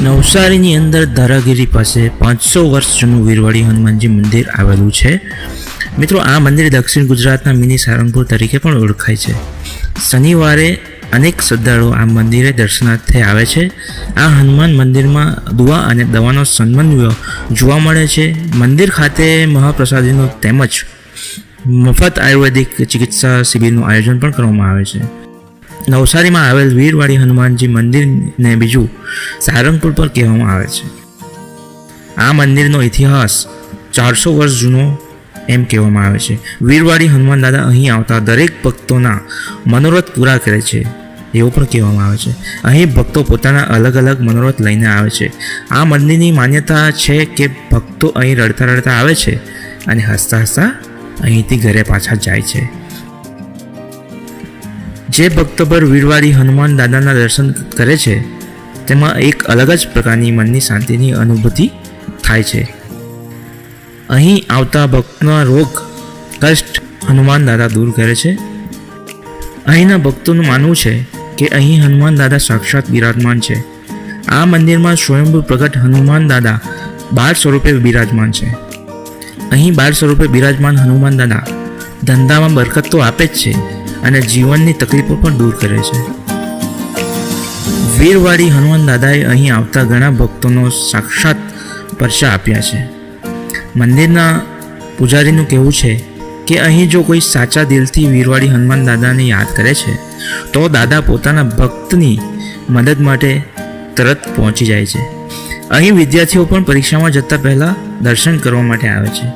નવસારીની અંદર ધારાગીરી પાસે 500 વર્ષ જૂનું વીરવાડી હનુમાનજી મંદિર આવેલું છે. મિત્રો, આ મંદિર દક્ષિણ ગુજરાતના મિની સારંગપુર તરીકે પણ ઓળખાય છે. શનિવારે અનેક શ્રદ્ધાળુઓ આ મંદિરે દર્શનાર્થે આવે છે. આ હનુમાન મંદિરમાં દુઆ અને દવાનો સમન્વય જોવા મળે છે. મંદિર ખાતે મહાપ્રસાદીનું તેમજ મફત આયુર્વેદિક ચિકિત્સા શિબિરનું આયોજન પણ કરવામાં આવે છે. નવસારીમાં આવેલ વીરવાડી હનુમાનજી મંદિરને બીજું સારંગપુર પર કહેવામાં આવે છે. આ મંદિરનો ઇતિહાસ 400 વર્ષ જૂનો એમ કહેવામાં આવે છે. વીરવાડી હનુમાન દાદા અહીં આવતા દરેક ભક્તોના મનોરથ પૂરા કરે છે એવું પણ કહેવામાં આવે છે. અહીં ભક્તો પોતાના અલગ અલગ મનોરથ લઈને આવે છે. આ મંદિરની માન્યતા છે કે ભક્તો અહીં રડતા રડતા આવે છે અને હસતા હસતા અહીંથી ઘરે પાછા જાય છે. જે ભક્તો પર વીરવાડી હનુમાન દાદાના દર્શન કરે છે તેમાં એક અલગ જ પ્રકારની મનની શાંતિની અનુભૂતિ થાય છે. અહીં આવતા ભક્તના રોગ કષ્ટ હનુમાન દાદા દૂર કરે છે. અહીંના ભક્તોનું માનવું છે કે અહીં હનુમાન દાદા સાક્ષાત બિરાજમાન છે. આ મંદિરમાં સ્વયંભૂ પ્રગટ હનુમાન દાદા 12 સ્વરૂપે બિરાજમાન છે. અહીં 12 સ્વરૂપે બિરાજમાન હનુમાન દાદા ધંધામાં બરકત તો આપે જ છે અને જીવનની તકલીફો પણ દૂર કરે છે. વીરવાડી હનુમાન દાદાએ અહીં આવતા ઘણા ભક્તોનો સાક્ષાત પરચા આપ્યા છે. મંદિરના પૂજારીનું કહેવું છે કે અહીં જો કોઈ સાચા દિલથી વીરવાડી હનુમાન દાદાને યાદ કરે છે તો દાદા પોતાના ભક્તની મદદ માટે તરત પહોંચી જાય છે. અહીં વિદ્યાર્થીઓ પણ પરીક્ષામાં જતા પહેલાં દર્શન કરવા માટે આવે છે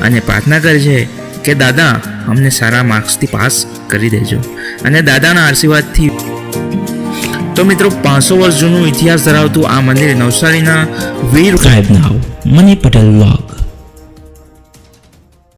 અને પ્રાર્થના કરે છે કે દાદા અમને સારા માર્ક્સથી પાસ કરી દેજો અને દાદાના આશીર્વાદથી. તો મિત્રો, 500 વર્ષ જૂનું ઇતિહાસ ધરાવતું આ મંદિર નવસારીના વીર Subscribe now, Money Patel Vlog.